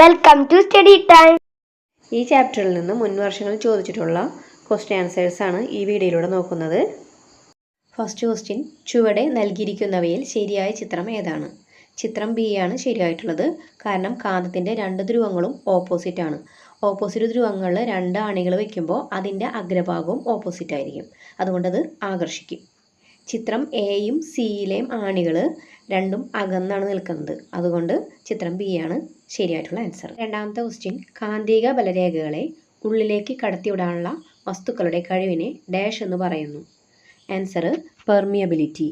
Welcome to study time. ഈ ചാപ്റ്ററിൽ നിന്ന് മുൻ വർഷങ്ങളിൽ ചോദിച്ചിട്ടുള്ള ക്വസ്റ്റ്യൻ ആൻസേഴ്സ് ആണ് ഈ വീഡിയോയിലൂടെ നോക്കുന്നത്. ഫസ്റ്റ് ക്വസ്റ്റ്യൻ, ചുവടെ നൽകിയിരിക്കുന്നവയിൽ ശരിയായ ചിത്രം ഏതാണ്? ചിത്രം ബി ആണ് ശരിയായിട്ടുള്ളത്. കാരണം കാന്തത്തിൻ്റെ രണ്ട് ധ്രുവങ്ങളും ഓപ്പോസിറ്റ് ആണ്. ഓപ്പോസിറ്റ് ധ്രുവങ്ങളിൽ രണ്ട് ആണികൾ വയ്ക്കുമ്പോൾ അതിൻ്റെ അഗ്രഭാഗവും ഓപ്പോസിറ്റ് ആയിരിക്കും. അതുകൊണ്ടത് ആകർഷിക്കും. ചിത്രം എയും സിയിലെയും ആണികൾ രണ്ടും അകന്നാണ് നിൽക്കുന്നത്. അതുകൊണ്ട് ചിത്രം ബി ആണ് ശരിയായിട്ടുള്ള ആൻസർ. രണ്ടാമത്തെ ക്വസ്റ്റ്യൻ, കാന്തിക ബലരേഖകളെ ഉള്ളിലേക്ക് കടത്തിവിടാനുള്ള വസ്തുക്കളുടെ കഴിവിനെ ഡാഷ് എന്ന് പറയുന്നു. Answer permeability.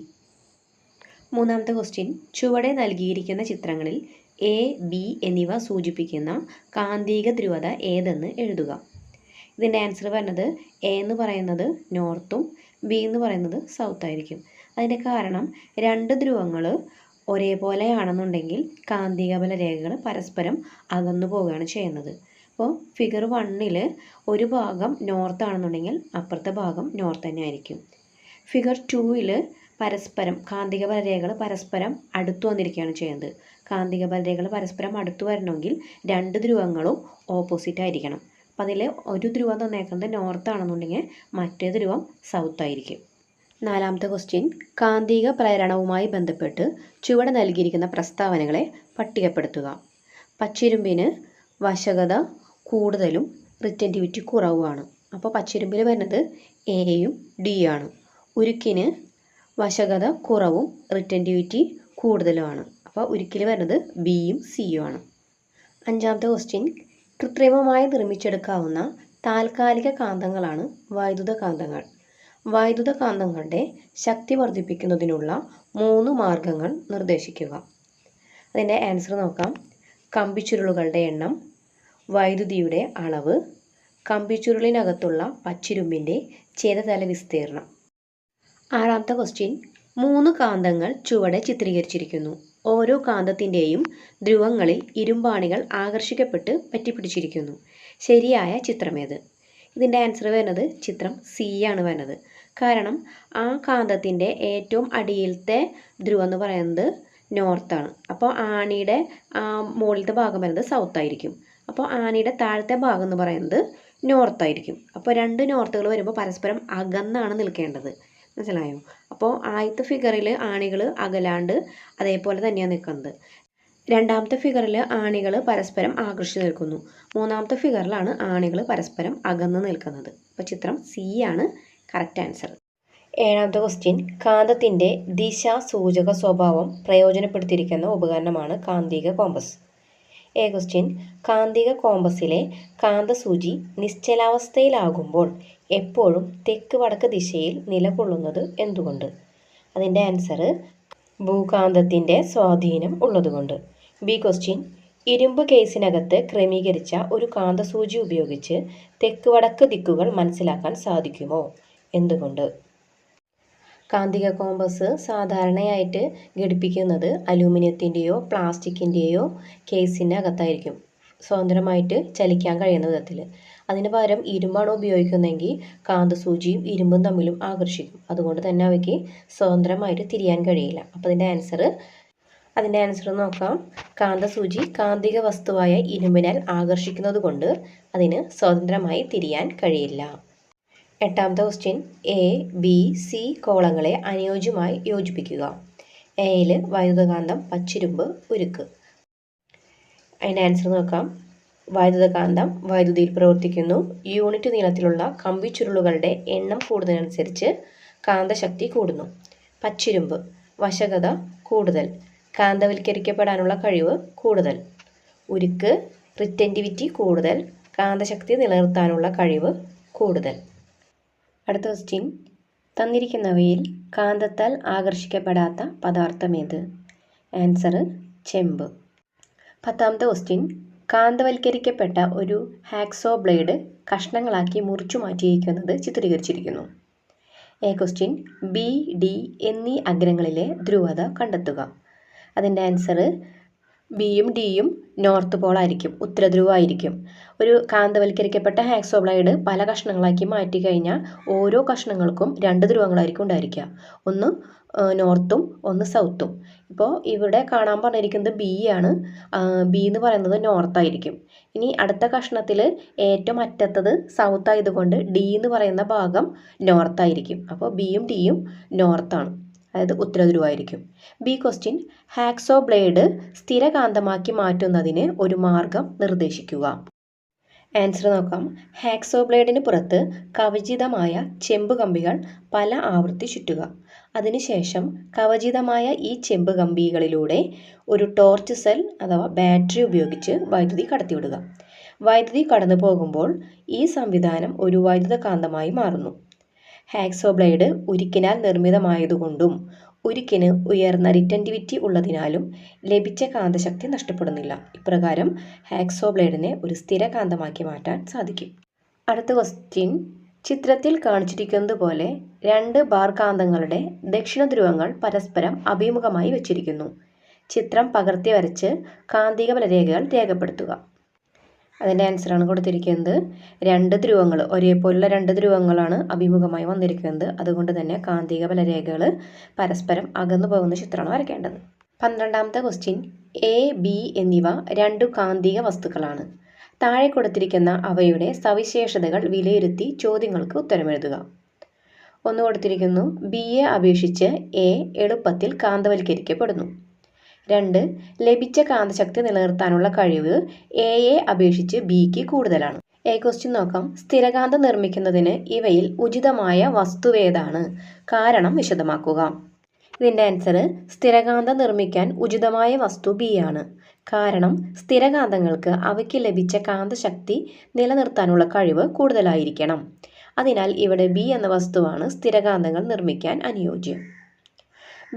മൂന്നാമത്തെ ക്വസ്റ്റ്യൻ, ചുവടെ നൽകിയിരിക്കുന്ന ചിത്രങ്ങളിൽ എ, ബി എന്നിവ സൂചിപ്പിക്കുന്ന കാന്തിക ധ്രുവത ഏതെന്ന് എഴുതുക. ഇതിൻ്റെ ആൻസർ പറഞ്ഞത് എ എന്ന് പറയുന്നത് നോർത്തും ബി എന്ന് പറയുന്നത് സൗത്ത് ആയിരിക്കും. അതിൻ്റെ കാരണം രണ്ട് ധ്രുവങ്ങൾ ഒരേപോലെയാണെന്നുണ്ടെങ്കിൽ കാന്തിക ബലരേഖകൾ പരസ്പരം അകന്നു പോവുകയാണ് ചെയ്യുന്നത്. അപ്പോൾ ഫിഗർ 1ൽ ഒരു ഭാഗം നോർത്ത് ആണെന്നുണ്ടെങ്കിൽ അപ്പുറത്തെ ഭാഗം നോർത്ത് തന്നെ ആയിരിക്കും. ഫിഗർ 2ൽ കാന്തിക ബലരേഖകൾ പരസ്പരം അടുത്തു വന്നിരിക്കുകയാണ് ചെയ്യുന്നത്. കാന്തിക ബലരേഖകൾ പരസ്പരം അടുത്തു വരണമെങ്കിൽ രണ്ട് ധ്രുവങ്ങളും ഓപ്പോസിറ്റ് ആയിരിക്കണം. അപ്പം അതിൽ ഒരു ധ്രുവം തന്നേക്കുന്നത് നോർത്ത് ആണെന്നുണ്ടെങ്കിൽ മറ്റേ ധ്രുവം സൗത്ത് ആയിരിക്കും. നാലാമത്തെ ക്വസ്റ്റ്യൻ, കാന്തിക പ്രേരണവുമായി ബന്ധപ്പെട്ട് ചുവടെ നൽകിയിരിക്കുന്ന പ്രസ്താവനകളെ പട്ടികപ്പെടുത്തുക. പച്ചിരുമ്പിന് വശകത കൂടുതലും റിറ്റൻറ്റിവിറ്റി കുറവുമാണ്. അപ്പോൾ പച്ചിരുമ്പിൽ വരുന്നത് എയും ഡി ആണ്. ഉരുക്കിന് വശകത കുറവും റിറ്റൻറ്റിവിറ്റി കൂടുതലുമാണ്. അപ്പോൾ ഉരുക്കിൽ വരുന്നത് ബിയും സിയും ആണ്. അഞ്ചാമത്തെ ക്വസ്റ്റ്യൻ, കൃത്രിമമായി നിർമ്മിച്ചെടുക്കാവുന്ന താൽക്കാലിക കാന്തങ്ങളാണ് വൈദ്യുത കാന്തങ്ങൾ. വൈദ്യുത കാന്തങ്ങളുടെ ശക്തി വർദ്ധിപ്പിക്കുന്നതിനുള്ള 3 മാർഗങ്ങൾ നിർദ്ദേശിക്കുക. അതിൻ്റെ ആൻസർ നോക്കാം. കമ്പിച്ചുരുളുകളുടെ എണ്ണം, വൈദ്യുതിയുടെ അളവ്, കമ്പിച്ചുരുളിനകത്തുള്ള പച്ചിരുമ്പിൻ്റെ ഛേദതല വിസ്തീർണം. ആറാമത്തെ ക്വസ്റ്റ്യൻ, 3 കാന്തങ്ങൾ ചുവടെ ചിത്രീകരിച്ചിരിക്കുന്നു. ഓരോ കാന്തത്തിൻ്റെയും ധ്രുവങ്ങളിൽ ഇരുമ്പാണികൾ ആകർഷിക്കപ്പെട്ട് പറ്റിപ്പിടിച്ചിരിക്കുന്നു. ശരിയായ ചിത്രമേത്? ഇതിൻ്റെ ആൻസർ വരുന്നത് ചിത്രം സി ആണ് വരുന്നത്. കാരണം ആ കാന്തത്തിൻ്റെ ഏറ്റവും അടിയിലത്തെ ധ്രുവം എന്ന് പറയുന്നത് നോർത്താണ്. അപ്പോൾ ആണിയുടെ മുകളിലത്തെ ഭാഗം വരുന്നത് സൗത്ത് ആയിരിക്കും. അപ്പോൾ ആണിയുടെ താഴത്തെ ഭാഗം എന്ന് പറയുന്നത് നോർത്ത് ആയിരിക്കും. അപ്പോൾ രണ്ട് നോർത്തുകൾ വരുമ്പോൾ പരസ്പരം അകന്നാണ് നിൽക്കേണ്ടത്. മനസ്സിലായോ? അപ്പോൾ ആദ്യത്തെ ഫിഗറിൽ ആണികൾ അകലാണ്ട് അതേപോലെ തന്നെയാണ് നിൽക്കുന്നത്. രണ്ടാമത്തെ ഫിഗറിൽ ആണികൾ പരസ്പരം ആകർഷിച്ച് നിൽക്കുന്നു. മൂന്നാമത്തെ ഫിഗറിലാണ് ആണികൾ പരസ്പരം അകന്ന് നിൽക്കുന്നത്. അപ്പോൾ ചിത്രം സി ആണ് കറക്റ്റ് ആൻസർ. ഏഴാമത്തെ ക്വസ്റ്റ്യൻ, കാന്തത്തിൻ്റെ ദിശാസൂചക സ്വഭാവം പ്രയോജനപ്പെടുത്തിയിരിക്കുന്ന ഉപകരണമാണ് കാന്തിക കോമ്പസ്. എ ക്വസ്റ്റ്യൻ, കാന്തിക കോമ്പസിലെ കാന്തസൂചി നിശ്ചലാവസ്ഥയിലാകുമ്പോൾ എപ്പോഴും തെക്ക് വടക്ക് ദിശയിൽ നിലകൊള്ളുന്നത് എന്തുകൊണ്ട്? അതിൻ്റെ ആൻസർ ഭൂകാന്തത്തിൻ്റെ സ്വാധീനം ഉള്ളതുകൊണ്ട്. ബി ക്വസ്റ്റ്യൻ, ഇരുമ്പ് കേസിനകത്ത് ക്രമീകരിച്ച ഒരു കാന്തസൂചി ഉപയോഗിച്ച് തെക്ക് വടക്ക് ദിക്കുകൾ മനസ്സിലാക്കാൻ സാധിക്കുമോ? എന്തുകൊണ്ട്? കാന്തിക കോമ്പസ് സാധാരണയായിട്ട് ഘടിപ്പിക്കുന്നത് അലൂമിനിയത്തിൻ്റെയോ പ്ലാസ്റ്റിക്കിൻ്റെയോ കേസിൻ്റെ അകത്തായിരിക്കും, സ്വതന്ത്രമായിട്ട് ചലിക്കാൻ കഴിയുന്ന വിധത്തിൽ. അതിന് പകരം ഇരുമ്പാണ് ഉപയോഗിക്കുന്നതെങ്കിൽ കാന്തസൂചിയും ഇരുമ്പും തമ്മിലും ആകർഷിക്കും. അതുകൊണ്ട് തന്നെ അവയ്ക്ക് സ്വതന്ത്രമായിട്ട് തിരിയാൻ കഴിയില്ല. അപ്പോൾ അതിൻ്റെ ആൻസർ നോക്കാം. കാന്തസൂചി കാന്തിക വസ്തുവായ ഇരുമ്പിനാൽ ആകർഷിക്കുന്നത് കൊണ്ട് അതിന് സ്വതന്ത്രമായി തിരിയാൻ കഴിയില്ല. എട്ടാമത്തെ ക്വസ്റ്റ്യൻ, എ, ബി, സി കോളങ്ങളെ അനുയോജ്യമായി യോജിപ്പിക്കുക. എയിൽ വൈദ്യുതകാന്തം, പച്ചിരുമ്പ്, ഉരുക്ക്. അതിൻ്റെ ആൻസർ നോക്കാം. വൈദ്യുതകാന്തം വൈദ്യുതിയിൽ പ്രവർത്തിക്കുന്നു. യൂണിറ്റ് നീളത്തിലുള്ള കമ്പിച്ചുരുളുകളുടെ എണ്ണം കൂടുന്നതിനനുസരിച്ച് കാന്തശക്തി കൂടുന്നു. പച്ചിരുമ്പ് വശകത കൂടുതൽ, കാന്തവൽക്കരിക്കപ്പെടാനുള്ള കഴിവ് കൂടുതൽ. ഉരുക്ക് റിറ്റൻറ്റിവിറ്റി കൂടുതൽ, കാന്തശക്തി നിലനിർത്താനുള്ള കഴിവ് കൂടുതൽ. അടുത്ത ക്വസ്റ്റ്യൻ, തന്നിരിക്കുന്നവയിൽ കാന്തത്താൽ ആകർഷിക്കപ്പെടാത്ത പദാർത്ഥമേത്? ആൻസർ ചെമ്പ്. പത്താമത്തെ ക്വസ്റ്റ്യൻ, കാന്തവൽക്കരിക്കപ്പെട്ട ഒരു ഹാക്സോ ബ്ലേഡ് കഷ്ണങ്ങളാക്കി മുറിച്ചു മാറ്റിയിരിക്കുന്നത് ചിത്രീകരിച്ചിരിക്കുന്നു. എ ക്വസ്റ്റ്യൻ, ബി, ഡി എന്നീ അഗ്രങ്ങളിലെ ധ്രുവത കണ്ടെത്തുക. അതിൻ്റെ ആൻസർ ബിയും ഡിയും നോർത്ത് പോളായിരിക്കും, ഉത്തരധ്രുവമായിരിക്കും. ഒരു കാന്തവൽക്കരിക്കപ്പെട്ട ഹാക്സോ ബ്ലേഡ് പല കഷ്ണങ്ങളാക്കി മാറ്റി കഴിഞ്ഞാൽ ഓരോ കഷ്ണങ്ങൾക്കും രണ്ട് ധ്രുവങ്ങളായിരിക്കും ഉണ്ടായിരിക്കുക. ഒന്ന് നോർത്തും ഒന്ന് സൗത്തും. ഇപ്പോൾ ഇവിടെ കാണാൻ പറഞ്ഞിരിക്കുന്നത് ബി ആണ്. ബി എന്ന് പറയുന്നത് നോർത്തായിരിക്കും. ഇനി അടുത്ത കഷ്ണത്തിൽ ഏറ്റവും അറ്റത്തത് സൗത്ത് ആയതുകൊണ്ട് ഡി എന്ന് പറയുന്ന ഭാഗം നോർത്തായിരിക്കും. അപ്പോൾ ബിയും ഡിയും നോർത്താണ്, അതായത് ഉത്തരധ്രുവമായിരിക്കും. ബി ക്വസ്റ്റ്യൻ, ഹാക്സോ ബ്ലേഡ് സ്ഥിരകാന്തമാക്കി മാറ്റുന്നതിന് ഒരു മാർഗം നിർദ്ദേശിക്കുക. ആൻസർ നോക്കാം. ഹാക്സോ ബ്ലേഡിന് പുറത്ത് കവചിതമായ ചെമ്പ് കമ്പികൾ പല ആവൃത്തി ചുറ്റുക. അതിനുശേഷം കവചിതമായ ഈ ചെമ്പ് കമ്പികളിലൂടെ ഒരു ടോർച്ച് സെൽ അഥവാ ബാറ്ററി ഉപയോഗിച്ച് വൈദ്യുതി കടത്തിവിടുക. വൈദ്യുതി കടന്നു പോകുമ്പോൾ ഈ സംവിധാനം ഒരു വൈദ്യുത കാന്തമായി മാറുന്നു. ഹാക്സോ ബ്ലേഡ് ഉരുക്കിനാൽ നിർമ്മിതമായതുകൊണ്ടും ഉരുക്കിന് ഉയർന്ന റിറ്റൻറ്റിവിറ്റി ഉള്ളതിനാലും ലഭിച്ച കാന്തശക്തി നഷ്ടപ്പെടുന്നില്ല. ഇപ്രകാരം ഹാക്സോ ബ്ലേഡിനെ ഒരു സ്ഥിര കാന്തമാക്കി മാറ്റാൻ സാധിക്കും. അടുത്ത ക്വസ്റ്റ്യൻ, ചിത്രത്തിൽ കാണിച്ചിരിക്കുന്നത് പോലെ 2 ബാർ കാന്തങ്ങളുടെ ദക്ഷിണ ധ്രുവങ്ങൾ പരസ്പരം അഭിമുഖമായി വച്ചിരിക്കുന്നു. ചിത്രം പകർത്തി വരച്ച് കാന്തിക ബലരേഖകൾ രേഖപ്പെടുത്തുക. അതിൻ്റെ ആൻസറാണ് കൊടുത്തിരിക്കുന്നത്. 2 ധ്രുവങ്ങൾ, ഒരേപോലുള്ള 2 ധ്രുവങ്ങളാണ് അഭിമുഖമായി വന്നിരിക്കുന്നത്. അതുകൊണ്ട് തന്നെ കാന്തിക ബലരേഖകൾ പരസ്പരം അകന്നു പോകുന്ന ചിത്രമാണ് വരയ്ക്കേണ്ടത്. 12ാമത്തെ ക്വസ്റ്റ്യൻ, എ, ബി എന്നിവ 2 കാന്തിക വസ്തുക്കളാണ്. താഴെ കൊടുത്തിരിക്കുന്ന അവയുടെ സവിശേഷതകൾ വിലയിരുത്തി ചോദ്യങ്ങൾക്ക് ഉത്തരമെഴുതുക. ഒന്ന് കൊടുത്തിരിക്കുന്നു, ബിയെ അപേക്ഷിച്ച് എ എളുപ്പത്തിൽ കാന്തവൽക്കരിക്കപ്പെടുന്നു. 2, ലഭിച്ച കാന്തശക്തി നിലനിർത്താനുള്ള കഴിവ് എയെ അപേക്ഷിച്ച് ബിക്ക് കൂടുതലാണ്. ക്വസ്റ്റ്യൻ നോക്കാം. സ്ഥിരകാന്തം നിർമ്മിക്കുന്നതിന് ഇവയിൽ ഉചിതമായ വസ്തുവേതാണ്? കാരണം വിശദമാക്കുക. ഇതിൻ്റെ ആൻസർ, സ്ഥിരകാന്തം നിർമ്മിക്കാൻ ഉചിതമായ വസ്തു ബി ആണ്. കാരണം സ്ഥിരകാന്തങ്ങൾക്ക് അവയ്ക്ക് ലഭിച്ച കാന്തശക്തി നിലനിർത്താനുള്ള കഴിവ് കൂടുതലായിരിക്കണം. അതിനാൽ ഇവിടെ ബി എന്ന വസ്തുവാണ് സ്ഥിരകാന്തങ്ങൾ നിർമ്മിക്കാൻ അനുയോജ്യം.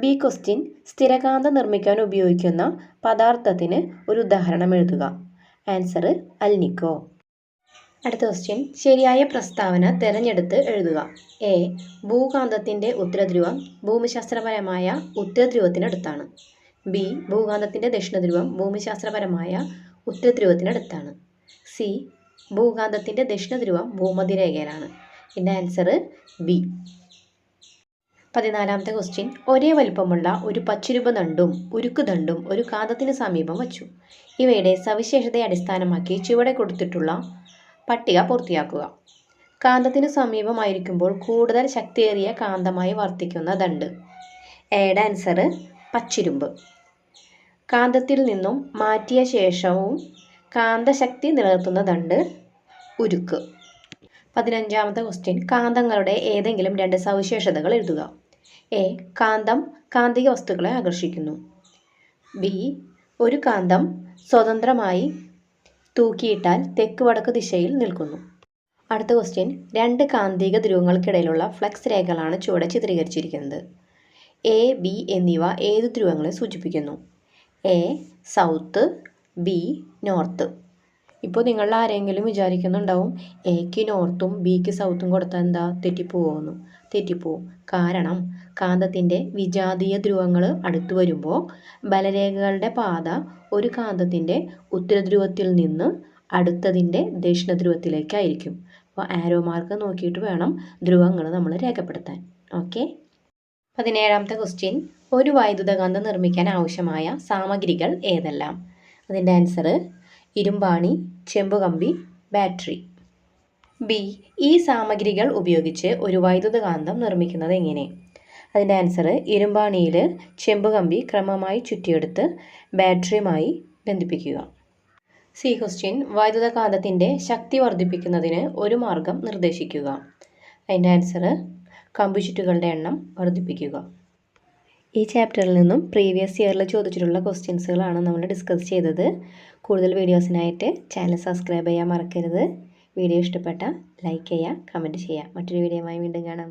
ബി ക്വസ്റ്റ്യൻ, സ്ഥിരകാന്തം നിർമ്മിക്കാൻ ഉപയോഗിക്കുന്ന പദാർത്ഥത്തിന് ഒരു ഉദാഹരണം എഴുതുക. Answer, alnico. അടുത്ത ക്വസ്റ്റ്യൻ, ശരിയായ പ്രസ്താവന തിരഞ്ഞെടുത്ത് എഴുതുക. എ, ഭൂകാന്തത്തിൻ്റെ ഉത്തരധ്രുവം ഭൂമിശാസ്ത്രപരമായ ഉത്തരധ്രുവത്തിനടുത്താണ്. ബി, ഭൂകാന്തത്തിൻ്റെ ദക്ഷിണധ്രുവം ഭൂമിശാസ്ത്രപരമായ ഉത്തരധ്രുവത്തിനടുത്താണ്. സി, ഭൂകാന്തത്തിൻ്റെ ദക്ഷിണധ്രുവം ഭൂമധ്യരേഖയിലാണ്. ഇതിൻ്റെ ആൻസർ ബി. 14ാമത്തെ ക്വസ്റ്റ്യൻ, ഒരേ വലിപ്പമുള്ള ഒരു പച്ചുരുമ്പ് ദണ്ടും ഉരുക്കുദണ്ടും ഒരു കാന്തത്തിന് സമീപം വച്ചു. ഇവയുടെ സവിശേഷതയെ അടിസ്ഥാനമാക്കി ചുവടെ കൊടുത്തിട്ടുള്ള പട്ടിക പൂർത്തിയാക്കുക. കാന്തത്തിന് സമീപമായിരിക്കുമ്പോൾ കൂടുതൽ ശക്തിയേറിയ കാന്തമായി വർത്തിക്കുന്ന ദണ്ട്. എയുടെ ആൻസർ പച്ചുരുമ്പ്. കാന്തത്തിൽ നിന്നും മാറ്റിയ ശേഷവും കാന്തശക്തി നിലനിർത്തുന്ന ദണ്ട് ഉരുക്ക്. 15ാമത്തെ ക്വസ്റ്റ്യൻ, കാന്തങ്ങളുടെ ഏതെങ്കിലും 2 സവിശേഷതകൾ എഴുതുക. എ, കാന്തം കാന്തിക വസ്തുക്കളെ ആകർഷിക്കുന്നു. ബി, ഒരു കാന്തം സ്വതന്ത്രമായി തൂക്കിയിട്ടാൽ തെക്ക് വടക്ക് ദിശയിൽ നിൽക്കുന്നു. അടുത്ത ക്വസ്റ്റ്യൻ, 2 കാന്തിക ധ്രുവങ്ങൾക്കിടയിലുള്ള ഫ്ലക്സ് രേഖകളാണ് ചുവടെ ചിത്രീകരിച്ചിരിക്കുന്നത്. എ, ബി എന്നിവ ഏത് ധ്രുവങ്ങളെ സൂചിപ്പിക്കുന്നു? A, south, B, north. ഇപ്പോൾ നിങ്ങൾ ആരെങ്കിലും വിചാരിക്കുന്നുണ്ടാവും എക്ക് നോർത്തും ബിക്ക് സൗത്തും കൊടുത്താൽ എന്താ തെറ്റിപ്പോകുമെന്ന്. തെറ്റിപ്പോവും. കാരണം കാന്തത്തിൻ്റെ വിജാതീയ ധ്രുവങ്ങൾ അടുത്തു വരുമ്പോൾ ബലരേഖകളുടെ പാത ഒരു കാന്തത്തിൻ്റെ ഉത്തരധ്രുവത്തിൽ നിന്ന് അടുത്തതിൻ്റെ ദക്ഷിണധ്രുവത്തിലേക്കായിരിക്കും. അപ്പോൾ ആരോ മാർക്ക് നോക്കിയിട്ട് വേണം ധ്രുവങ്ങൾ നമ്മൾ രേഖപ്പെടുത്താൻ. ഓക്കെ. 17ാമത്തെ ക്വസ്റ്റ്യൻ, ഒരു വൈദ്യുതകാന്തം നിർമ്മിക്കാൻ ആവശ്യമായ സാമഗ്രികൾ ഏതെല്ലാം? അതിൻ്റെ ആൻസർ, ഇരുമ്പാണി, ചെമ്പുകമ്പി, ബാറ്ററി. ബി, ഈ സാമഗ്രികൾ ഉപയോഗിച്ച് ഒരു വൈദ്യുതകാന്തം നിർമ്മിക്കുന്നത് എങ്ങനെ? അതിൻ്റെ ആൻസർ, ഇരുമ്പാണിയിൽ ചെമ്പുകമ്പി ക്രമമായി ചുറ്റിയെടുത്ത് ബാറ്ററിയുമായി ബന്ധിപ്പിക്കുക. സി ക്വസ്റ്റ്യൻ, വൈദ്യുതകാന്തത്തിൻ്റെ ശക്തി വർദ്ധിപ്പിക്കുന്നതിന് ഒരു മാർഗം നിർദ്ദേശിക്കുക. അതിൻ്റെ ആൻസർ, കമ്പിച്ചുറ്റുകളുടെ എണ്ണം വർദ്ധിപ്പിക്കുക. ഈ ചാപ്റ്ററിൽ നിന്നും പ്രീവിയസ് ഇയറിൽ ചോദിച്ചിട്ടുള്ള ക്വസ്റ്റ്യൻസുകളാണ് നമ്മൾ ഡിസ്കസ് ചെയ്തത്. കൂടുതൽ വീഡിയോസിനായിട്ട് ചാനൽ സബ്സ്ക്രൈബ് ചെയ്യാൻ മറക്കരുത്. വീഡിയോ ഇഷ്ടപ്പെട്ടാൽ ലൈക്ക് ചെയ്യുക, കമൻറ്റ് ചെയ്യുക. മറ്റൊരു വീഡിയോയുമായി വീണ്ടും കാണാം.